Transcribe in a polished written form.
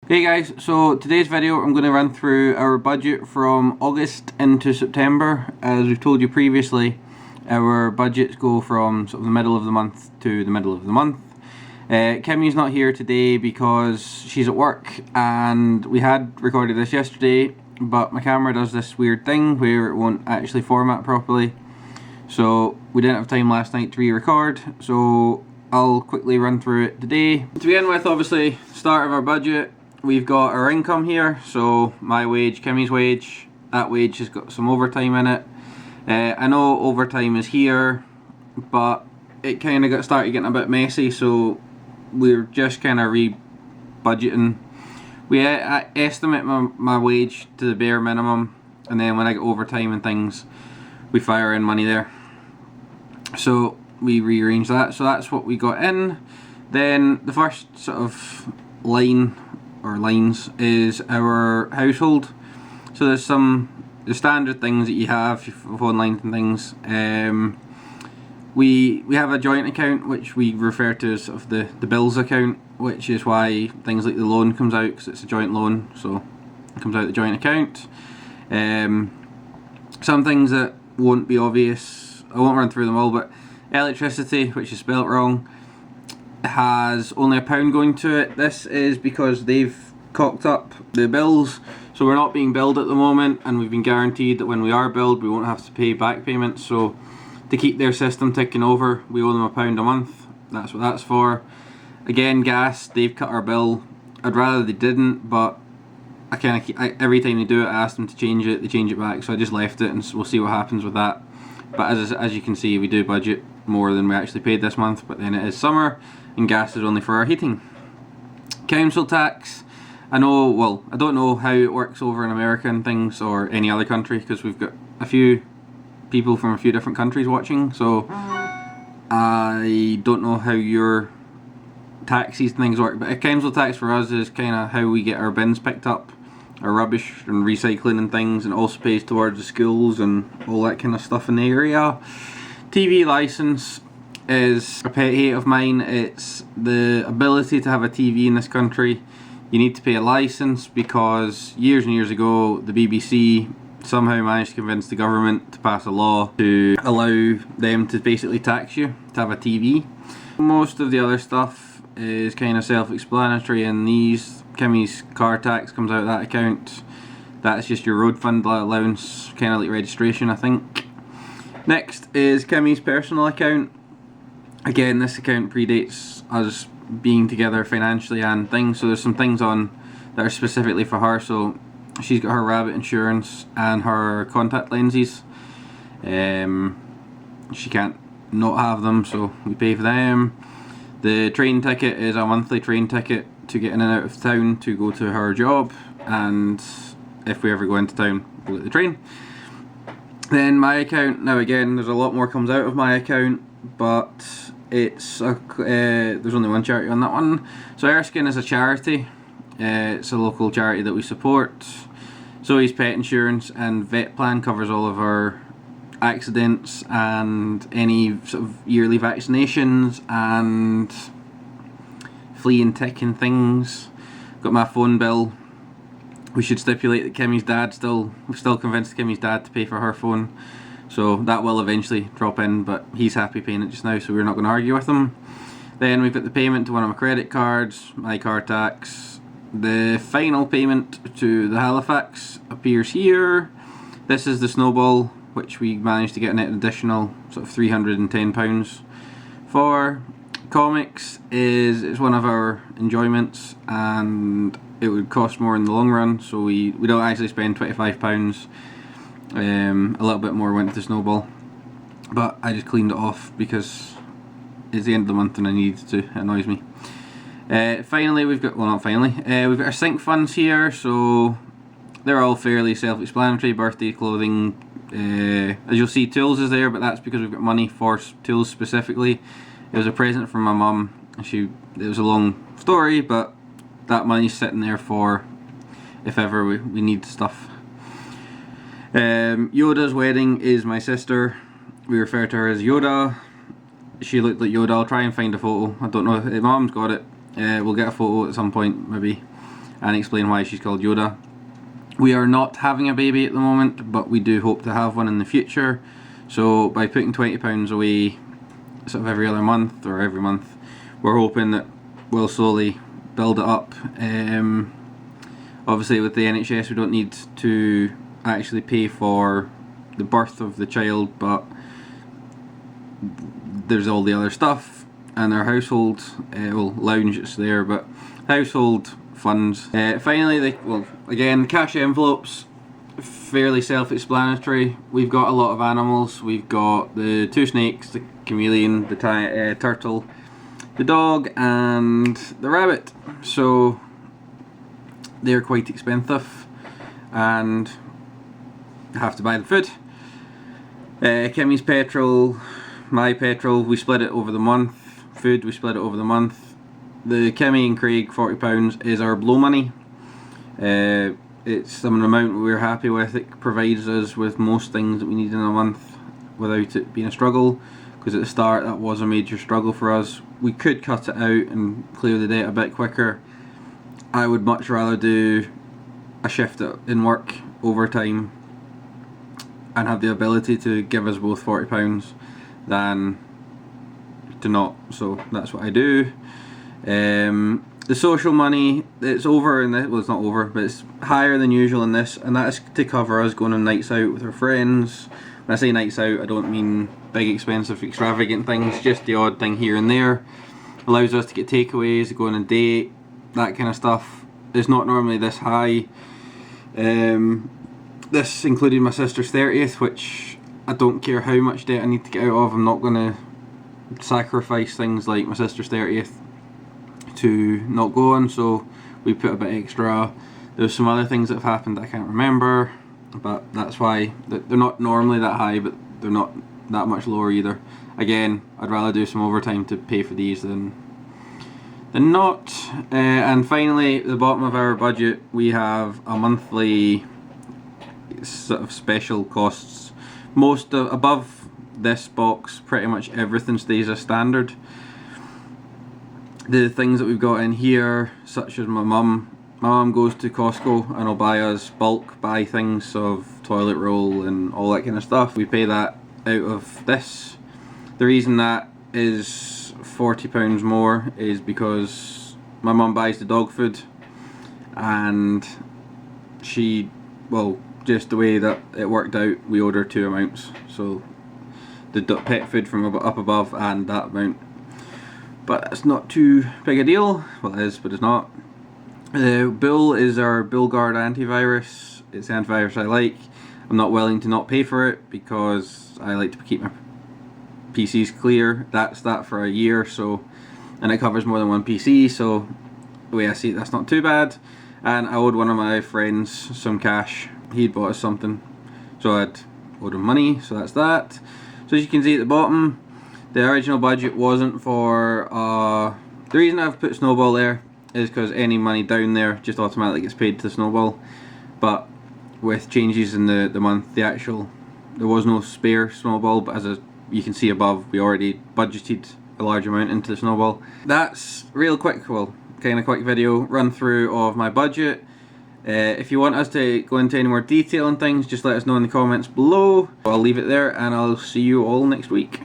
Hey guys, so today's video I'm going to run through our budget from August into September. As we've told you previously, our budgets go from sort of the middle of the month to the middle of the month. Kimmy's not here today because she's at work, and we had recorded this yesterday, but my camera does this weird thing where it won't actually format properly. So we didn't have time last night to re-record, so I'll quickly run through it today. To begin with, obviously, start of our budget. We've got our income here, so my wage, Kimmy's wage. That wage has got some overtime in it. I know overtime is here, but it kind of started getting a bit messy, so we're just kind of re-budgeting. We estimate my wage to the bare minimum, and then when I get overtime and things, we fire in money there. So we rearrange that, so that's what we got in. Then the first sort of line or lines is our household. So there's the standard things that you have, your phone lines and things. We have a joint account which we refer to as sort of the bills account, which is why things like the loan comes out, because it's a joint loan, so it comes out the joint account. Some things that won't be obvious, I won't run through them all, but electricity, which is spelt wrong, has only £1 going to it. This is because they've cocked up the bills, so we're not being billed at the moment, and we've been guaranteed that when we are billed we won't have to pay back payments. So to keep their system ticking over, we owe them £1 a month. That's what that's for. Again, gas, they've cut our bill. I'd rather they didn't, but every time they do it I ask them to change it, they change it back, so I just left it, and we'll see what happens with that. But as you can see, we do budget more than we actually paid this month, but then it is summer and gas is only for our heating. Council tax, I don't know how it works over in America and things, or any other country, because we've got a few people from a few different countries watching, so I don't know how your taxes and things work. But a council tax for us is kind of how we get our bins picked up, our rubbish and recycling and things, and it also pays towards the schools and all that kind of stuff in the area. TV license is a pet hate of mine. It's the ability to have a TV in this country. You need to pay a license because years and years ago the BBC somehow managed to convince the government to pass a law to allow them to basically tax you to have a TV. Most of the other stuff is kind of self-explanatory, and Kimmy's car tax comes out of that account. That's just your road fund allowance, kind of like registration, I think. Next is Kimmy's personal account. Again, this account predates us being together financially and things, so there's some things on that are specifically for her. So she's got her rabbit insurance and her contact lenses. She can't not have them, so we pay for them. The train ticket is a monthly train ticket to get in and out of town to go to her job, and if we ever go into town, we'll get the train. Then my account, now again there's a lot more comes out of my account, but it's there's only one charity on that one. So Erskine is a charity, it's a local charity that we support. Zoe's pet insurance and vet plan covers all of our accidents and any sort of yearly vaccinations and flea and tick and things. Got my phone bill. We should stipulate that we're still convinced Kimmy's dad to pay for her phone, so that will eventually drop in, but he's happy paying it just now, so we're not going to argue with him. Then we've got the payment to one of my credit cards, my car tax. The final payment to the Halifax appears here. This is the snowball, which we managed to get an additional sort of £310 for. Comics is one of our enjoyments, and it would cost more in the long run, so we don't actually spend £25. A little bit more went to the snowball, but I just cleaned it off because it's the end of the month and I needed to. It annoys me. Finally, we've got we've got our sync funds here, so they're all fairly self-explanatory. Birthday clothing, as you'll see, tools is there, but that's because we've got money for tools specifically. It was a present from my mum. It was a long story, but that money's sitting there for if ever we need stuff. Yoda's wedding is my sister. We refer to her as Yoda. She looked like Yoda. I'll try and find a photo. I don't know. Mom's got it. We'll get a photo at some point, maybe. and explain why she's called Yoda. We are not having a baby at the moment, but we do hope to have one in the future. So by putting £20 away sort of every other month or every month, we're hoping that we'll slowly build it up. Obviously with the NHS we don't need to actually pay for the birth of the child, but there's all the other stuff, and our household, well, lounge it's there, but household funds. Finally, again, cash envelopes, fairly self-explanatory. We've got a lot of animals. We've got the 2 snakes, the chameleon, the turtle, the dog, and the rabbit. So they're quite expensive, and I have to buy the food. Kimmy's petrol, my petrol, we split it over the month. Food, we split it over the month. The Kimmy and Craig £40 is our blow money. It's some amount we're happy with. It provides us with most things that we need in a month without it being a struggle, because at the start that was a major struggle for us. We could cut it out and clear the debt a bit quicker. I would much rather do a shift in work overtime and have the ability to give us both £40 than to not, so that's what I do. The social money, it's over in this, well, it's not over, but it's higher than usual in this, and that is to cover us going on nights out with our friends. When I say nights out, I don't mean big, expensive, extravagant things, just the odd thing here and there. Allows us to get takeaways, go on a date, that kind of stuff. It's not normally this high. This included my sister's 30th, which I don't care how much debt I need to get out of. I'm not going to sacrifice things like my sister's 30th to not go on, so we put a bit extra. There's some other things that have happened that I can't remember, but that's why they're not normally that high, but they're not that much lower either. Again, I'd rather do some overtime to pay for these than not. And finally, at the bottom of our budget, we have a monthly sort of special costs. Above this box, pretty much everything stays as standard. The things that we've got in here, such as my mum goes to Costco and will buy us bulk buy things of toilet roll and all that kind of stuff. We pay that out of this. The reason that is £40 more is because my mum buys the dog food, and she, well, just the way that it worked out, we order 2 amounts, so the pet food from up above and that amount. But that's not too big a deal. Well, it is, but it's not. Bull is our BullGuard antivirus. It's the antivirus I like. I'm not willing to not pay for it because I like to keep my PCs clear. That's that for a year, so, and it covers more than one PC, so the way I see it, that's not too bad. And I owed one of my friends some cash. He'd bought us something, so I'd owed him money, so that's that. So as you can see at the bottom, the original budget wasn't for, the reason I've put Snowball there is because any money down there just automatically gets paid to the Snowball. But with changes in the month, there was no spare Snowball, but as you can see above, we already budgeted a large amount into the Snowball. That's real quick, well, kind of quick video run through of my budget. If you want us to go into any more detail on things, just let us know in the comments below. I'll leave it there, and I'll see you all next week.